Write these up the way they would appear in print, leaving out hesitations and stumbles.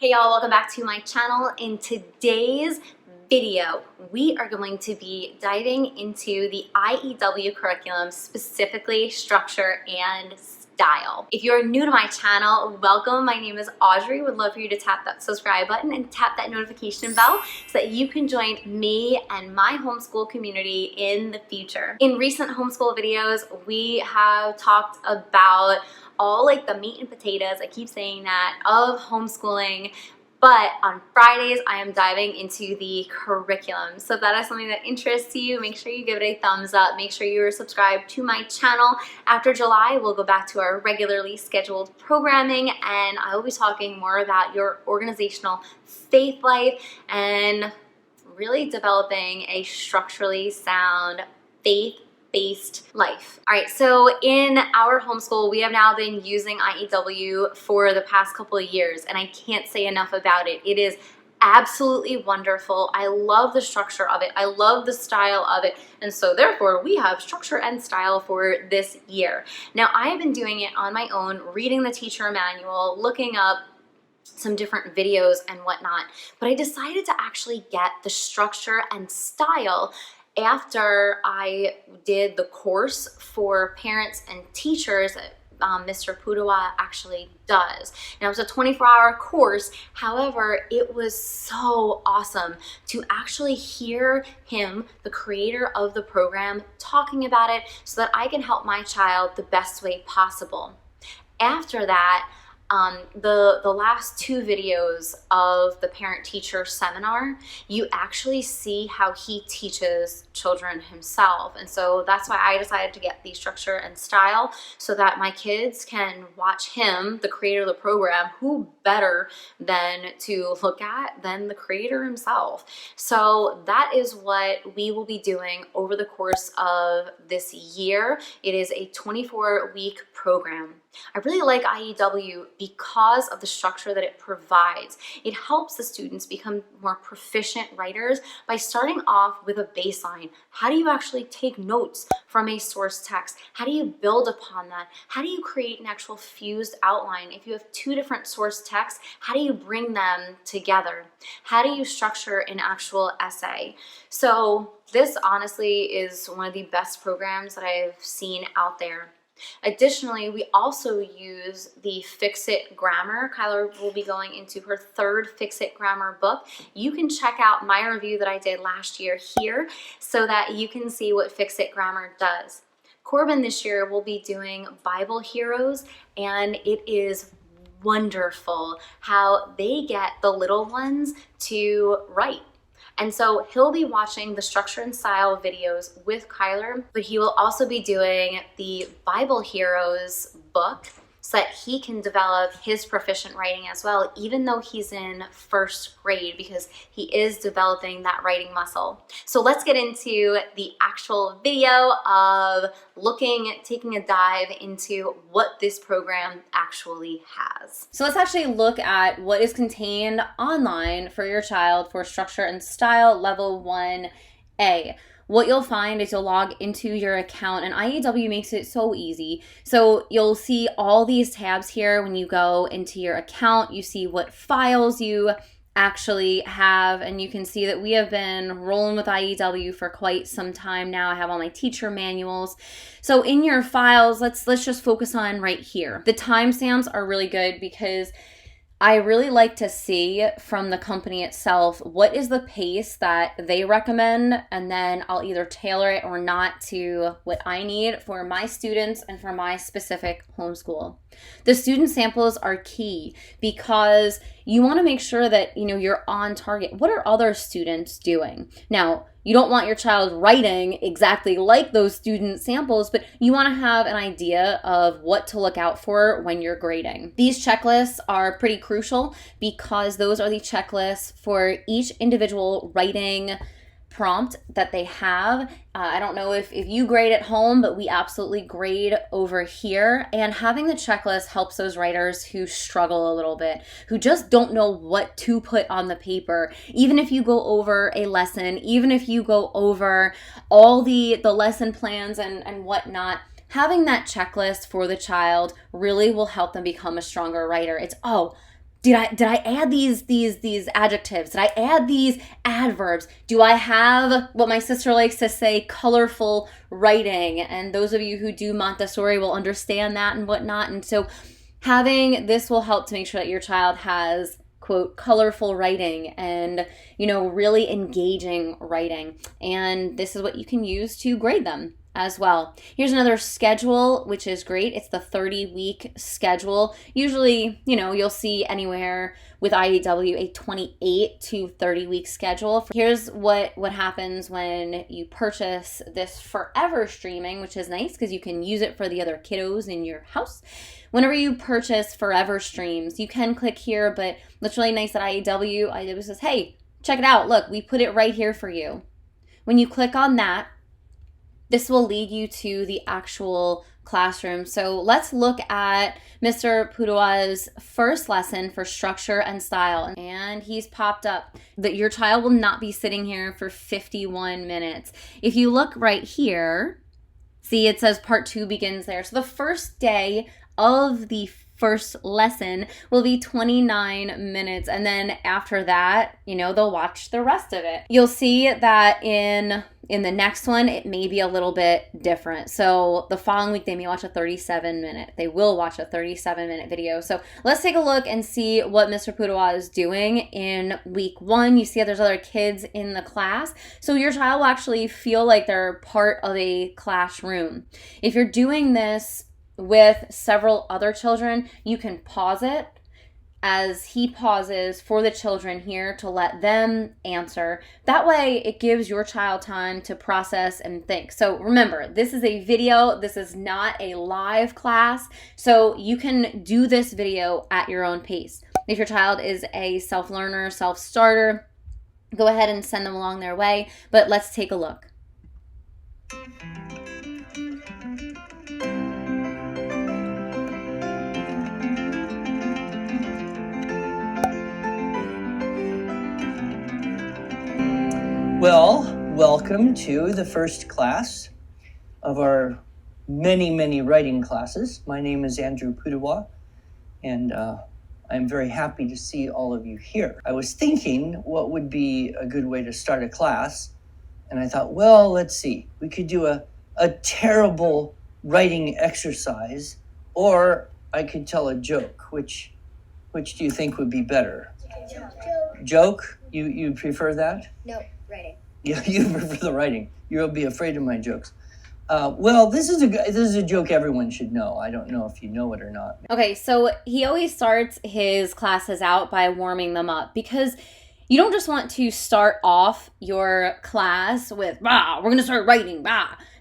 Hey y'all, welcome back to my channel. In today's video, we are going to be diving into the IEW curriculum, specifically structure and style. If you're new to my channel, welcome. My name is Audrey. Would love for you to tap that subscribe button and tap that notification bell so that you can join me and my homeschool community in the future. In recent homeschool videos, we have talked about all like the meat and potatoes, I keep saying that, of homeschooling. But on Fridays, I am diving into the curriculum. So if that is something that interests you, make sure you give it a thumbs up. Make sure you are subscribed to my channel. After July, we'll go back to our regularly scheduled programming, and I will be talking more about your organizational faith life and really developing a structurally sound faith-based life. All right, so in our homeschool, we have now been using IEW for the past couple of years, and I can't say enough about it. It is absolutely wonderful. I love the structure of it. I love the style of it. And so therefore, we have structure and style for this year. Now, I have been doing it on my own, reading the teacher manual, looking up some different videos and whatnot, but I decided to actually get the structure and style after I did the course for parents and teachers that Mr. Pudawa actually does. Now, it was a 24-hour course. However, it was so awesome to actually hear him, the creator of the program, talking about it so that I can help my child the best way possible. After that, the last two videos of the parent-teacher seminar, you actually see how he teaches children himself. And so that's why I decided to get the structure and style so that my kids can watch him, the creator of the program. Who better than to look at than the creator himself? So that is what we will be doing over the course of this year. It is a 24-week program. I really like IEW because of the structure that it provides. It helps the students become more proficient writers by starting off with a baseline. How do you actually take notes from a source text? How do you build upon that? How do you create an actual fused outline? If you have two different source texts, how do you bring them together? How do you structure an actual essay? So this honestly is one of the best programs that I've seen out there. Additionally, we also use the Fix-It Grammar. Kyler will be going into her third Fix-It Grammar book. You can check out my review that I did last year here so that you can see what Fix-It Grammar does. Corbin this year will be doing Bible Heroes, and it is wonderful how they get the little ones to write. And so he'll be watching the structure and style videos with Kyler, but he will also be doing the Bible Heroes book so that he can develop his proficient writing as well, even though he's in first grade, because he is developing that writing muscle. So let's get into the actual video of taking a dive into what this program actually has. So let's actually look at what is contained online for your child for structure and style level 1A. What you'll find is you'll log into your account, and IEW makes it so easy. So you'll see all these tabs here when you go into your account. You see what files you actually have, and you can see that we have been rolling with IEW for quite some time now. I have all my teacher manuals. So in your files, let's just focus on right here. The timestamps are really good because I really like to see from the company itself what is the pace that they recommend, and then I'll either tailor it or not to what I need for my students and for my specific homeschool. The student samples are key because you want to make sure that you're on target. What are other students doing? Now, you don't want your child writing exactly like those student samples, but you want to have an idea of what to look out for when you're grading. These checklists are pretty crucial because those are the checklists for each individual writing prompt that they have. I don't know if you grade at home, but we absolutely grade over here. And having the checklist helps those writers who struggle a little bit, who just don't know what to put on the paper. Even if you go over a lesson, even if you go over all the lesson plans and whatnot, having that checklist for the child really will help them become a stronger writer. It's, Did I add these adjectives? Did I add these adverbs? Do I have what my sister likes to say, colorful writing? And those of you who do Montessori will understand that and whatnot. And so having this will help to make sure that your child has, quote, colorful writing and, really engaging writing. And this is what you can use to grade them as well. Here's another schedule, which is great. It's the 30-week schedule. Usually, you'll see anywhere with IEW a 28 to 30-week schedule. Here's what happens when you purchase this forever streaming, which is nice because you can use it for the other kiddos in your house. Whenever you purchase forever streams, you can click here, but what's really nice at IEW says, hey, check it out. Look, we put it right here for you. When you click on that, this will lead you to the actual classroom. So let's look at Mr. Pudua's first lesson for structure and style. And he's popped up that your child will not be sitting here for 51 minutes. If you look right here, see it says part 2 begins there. So the first day of the first lesson will be 29 minutes. And then after that, they'll watch the rest of it. You'll see that in the next one, it may be a little bit different. So the following week, they may watch a 37-minute. They will watch a 37-minute video. So let's take a look and see what Mr. Pudua is doing in week 1. You see that there's other kids in the class. So your child will actually feel like they're part of a classroom. If you're doing this with several other children, you can pause it as he pauses for the children here to let them answer. That way it gives your child time to process and think. So remember, this is a video. This is not a live class. So you can do this video at your own pace. If your child is a self-learner, self-starter, go ahead and send them along their way. But let's take a look. Well, welcome to the first class of our many, many writing classes. My name is Andrew Puduwa, and I'm very happy to see all of you here. I was thinking what would be a good way to start a class, and I thought, well, let's see. We could do a terrible writing exercise, or I could tell a joke. Which do you think would be better? Joke? You prefer that? No, writing. Yeah, you prefer the writing. You'll be afraid of my jokes. Well, this is a joke everyone should know. I don't know if you know it or not. Okay, so he always starts his classes out by warming them up because you don't just want to start off your class with, we're going to start writing,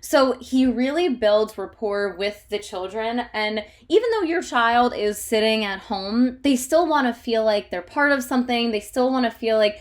So he really builds rapport with the children. And even though your child is sitting at home, they still want to feel like they're part of something. They still want to feel like,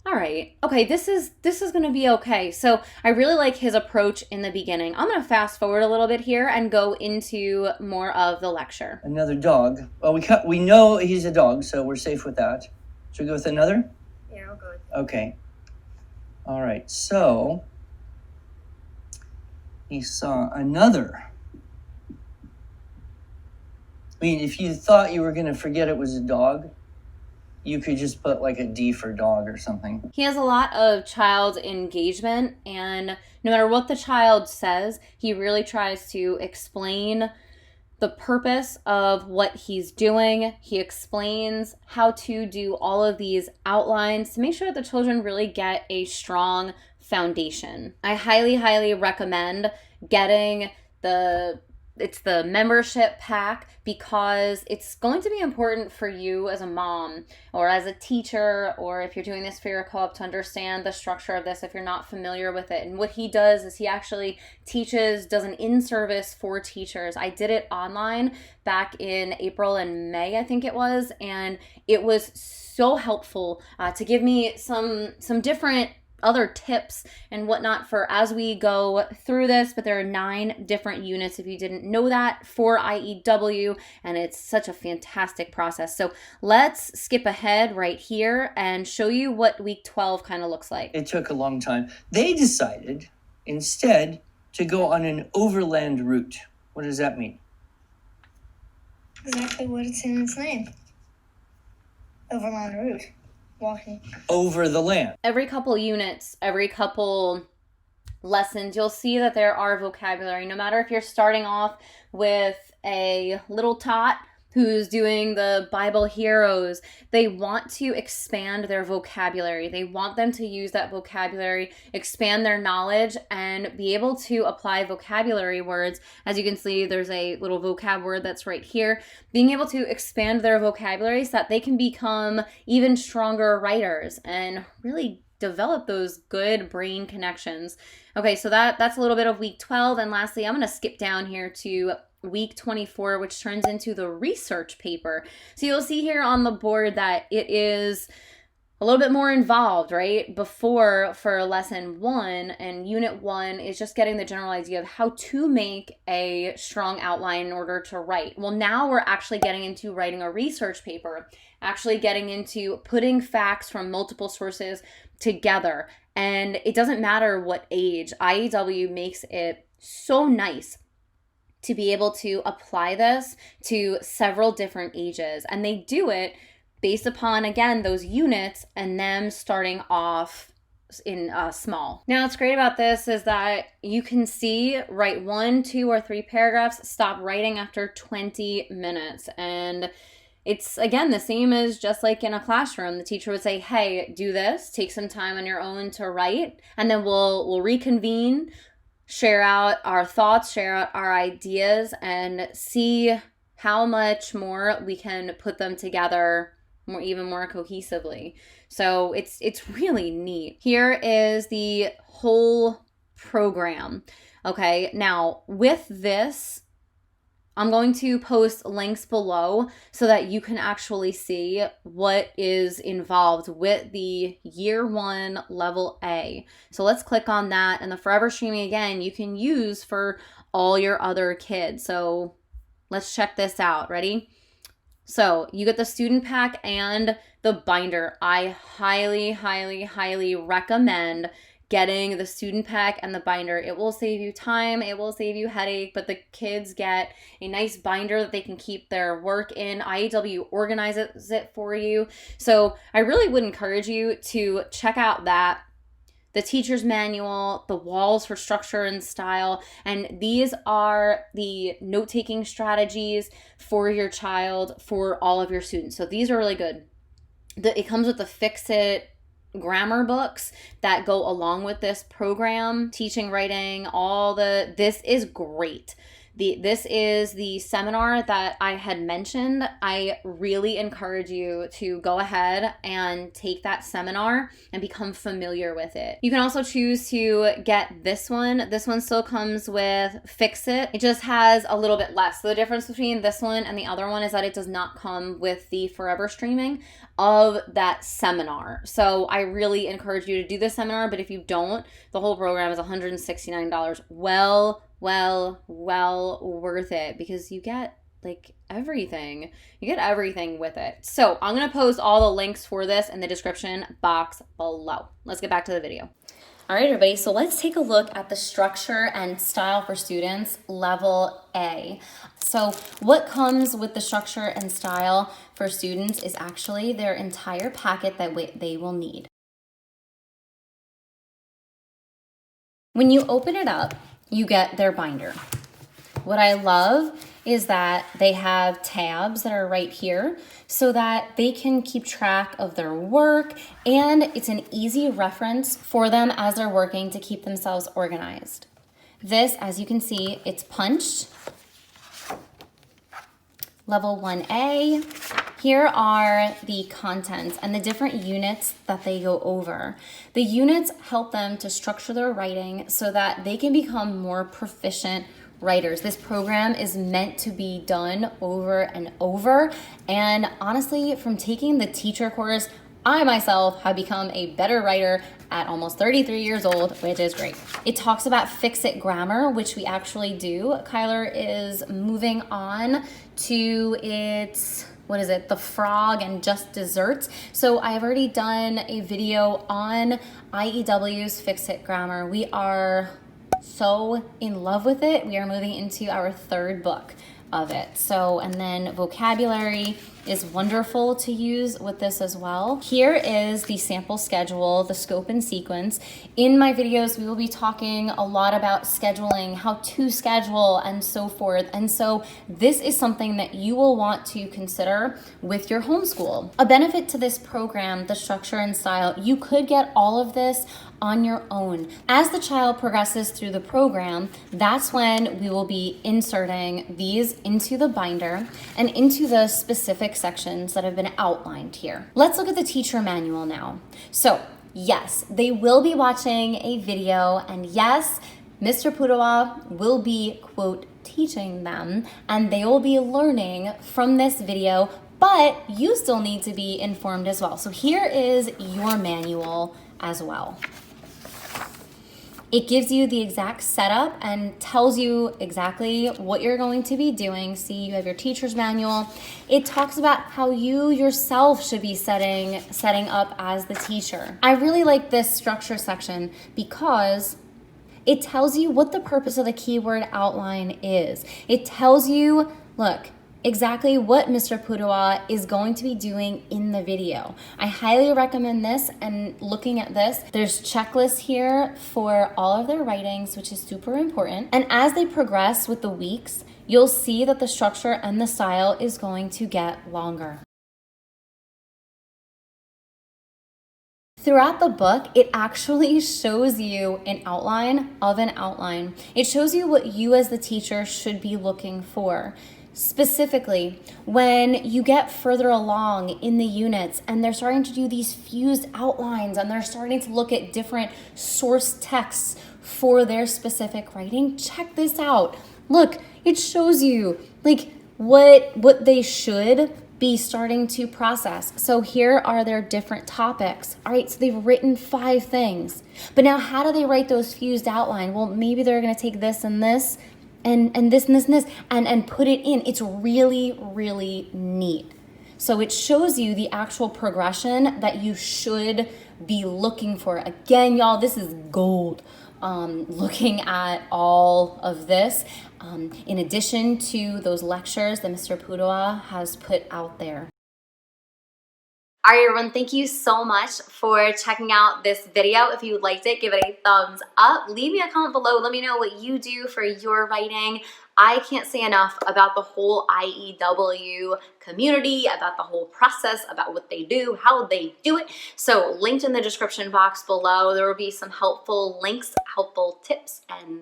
all right, okay, this is going to be okay. So I really like his approach in the beginning. I'm going to fast forward a little bit here and go into more of the lecture. Another dog. Well, we know he's a dog, so we're safe with that. Should we go with another? Yeah, I'll go with Okay. All right, so he saw another. I mean, if you thought you were going to forget it was a dog, you could just put like a D for dog or something. He has a lot of child engagement, and no matter what the child says, he really tries to explain the purpose of what he's doing. He explains how to do all of these outlines to make sure that the children really get a strong foundation. I highly, highly recommend getting the membership pack because it's going to be important for you as a mom or as a teacher, or if you're doing this for your co-op, to understand the structure of this if you're not familiar with it. And what he does is he actually does an in-service for teachers. I did it online back in April and May, I think it was, and it was so helpful to give me some different other tips and whatnot for as we go through this. But there are 9 different units, if you didn't know that, for IEW, and it's such a fantastic process. So let's skip ahead right here and show you what week 12 kind of looks like. It took a long time. They decided instead to go on an overland route. What does that mean? exactly what it's in its name. Overland route. Walking. Over the land. Every couple units, every couple lessons, you'll see that there are vocabulary. No matter if you're starting off with a little tot who's doing the Bible heroes, they want to expand their vocabulary. They want them to use that vocabulary, expand their knowledge, and be able to apply vocabulary words. As you can see, there's a little vocab word that's right here. Being able to expand their vocabulary so that they can become even stronger writers and really develop those good brain connections. Okay, so that's a little bit of week 12. And lastly, I'm going to skip down here to week 24, which turns into the research paper. So you'll see here on the board that it is a little bit more involved, right? Before, for lesson 1 and unit 1 is just getting the general idea of how to make a strong outline in order to write. Well, now we're actually getting into writing a research paper, actually getting into putting facts from multiple sources together. And it doesn't matter what age. IEW makes it so nice to be able to apply this to several different ages. And they do it based upon, again, those units and them starting off in small. Now, what's great about this is that you can see, write 1, 2, or 3 paragraphs, stop writing after 20 minutes. And it's, again, the same as just like in a classroom. The teacher would say, hey, do this, take some time on your own to write, and then we'll reconvene, share out our thoughts, share out our ideas, and see how much more we can put them together even more cohesively. So it's really neat. Here is the whole program. Okay, now with this, I'm going to post links below so that you can actually see what is involved with the year 1 level A. So let's click on that, and the forever streaming, again, you can use for all your other kids. So let's check this out. Ready? So you get the student pack and the binder. I highly, highly, highly recommend getting the student pack and the binder. It will save you time, it will save you headache, but the kids get a nice binder that they can keep their work in. IEW organizes it for you. So I really would encourage you to check out that, the teacher's manual, the walls for structure and style, and these are the note-taking strategies for your child, for all of your students. So these are really good. It comes with the Fix-It grammar books that go along with this program, teaching, writing, this is great. This is the seminar that I had mentioned. I really encourage you to go ahead and take that seminar and become familiar with it. You can also choose to get this one. This one still comes with Fix It. It just has a little bit less. So the difference between this one and the other one is that it does not come with the forever streaming of that seminar. So I really encourage you to do this seminar, but if you don't, the whole program is $169. Well worth it, because you get like everything. You get everything with it. So I'm going to post all the links for this in the description box below. Let's get back to the video. All right, everybody, so let's take a look at the structure and style for students level A. So what comes with the structure and style for students is actually their entire packet that they will need. When you open it up, you get their binder. What I love is that they have tabs that are right here so that they can keep track of their work, and it's an easy reference for them as they're working to keep themselves organized. This, as you can see, it's punched. Level 1A, here are the contents and the different units that they go over. The units help them to structure their writing so that they can become more proficient writers. This program is meant to be done over and over. And honestly, from taking the teacher course, I myself have become a better writer at almost 33 years old, which is great. It talks about Fix-It grammar, which we actually do. Kyler is moving on to the frog and just desserts. So I've already done a video on IEW's Fix-It grammar. We are so in love with it. We are moving into our 3rd book of it. So, and then vocabulary, is wonderful to use with this as well. Here is the sample schedule, the scope and sequence. In my videos, we will be talking a lot about scheduling, how to schedule, and so forth. And so this is something that you will want to consider with your homeschool. A benefit to this program, the structure and style, you could get all of this on your own. As the child progresses through the program, that's when we will be inserting these into the binder and into the specific sections that have been outlined here. Let's look at the teacher manual now. So yes, they will be watching a video, and yes, Mr. Pudawa will be, quote, teaching them, and they will be learning from this video, but you still need to be informed as well. So here is your manual as well. It gives you the exact setup and tells you exactly what you're going to be doing. See, you have your teacher's manual. It talks about how you yourself should be setting up as the teacher. I really like this structure section because it tells you what the purpose of the keyword outline is. It tells you, look, exactly what Mr. Pudawa is going to be doing in the video. I highly recommend this, and looking at this, there's checklists here for all of their writings, which is super important. And as they progress with the weeks, you'll see that the structure and the style is going to get longer. Throughout the book, it actually shows you an outline of an outline. It shows you what you as the teacher should be looking for. Specifically, when you get further along in the units and they're starting to do these fused outlines and they're starting to look at different source texts for their specific writing, check this out. Look, it shows you like what they should be starting to process. So here are their different topics. All right, so they've written 5 things. But now how do they write those fused outline? Well, maybe they're going to take this and this and this and this and this and put it in. It's really, really neat. So it shows you the actual progression that you should be looking for. Again, y'all, this is gold. Looking at all of this, in addition to those lectures that Mr. Pudawa has put out there. All right, everyone, thank you so much for checking out this video. If you liked it, give it a thumbs up. Leave me a comment below. Let me know what you do for your writing. I can't say enough about the whole IEW community, about the whole process, about what they do, how they do it. So linked in the description box below, there will be some helpful links, helpful tips, and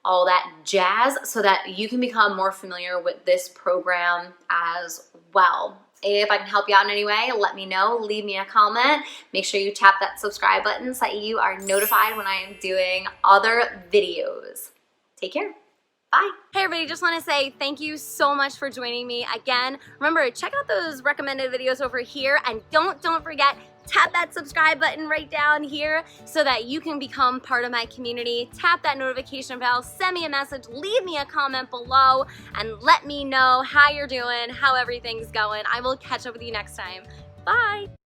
all that jazz so that you can become more familiar with this program as well. If I can help you out in any way, let me know. Leave me a comment. Make sure you tap that subscribe button so that you are notified when I am doing other videos. Take care. Bye. Hey everybody, just want to say thank you so much for joining me again. Remember, check out those recommended videos over here, and don't forget, tap that subscribe button right down here so that you can become part of my community. Tap that notification bell, send me a message, leave me a comment below, and let me know how you're doing, how everything's going. I will catch up with you next time. Bye.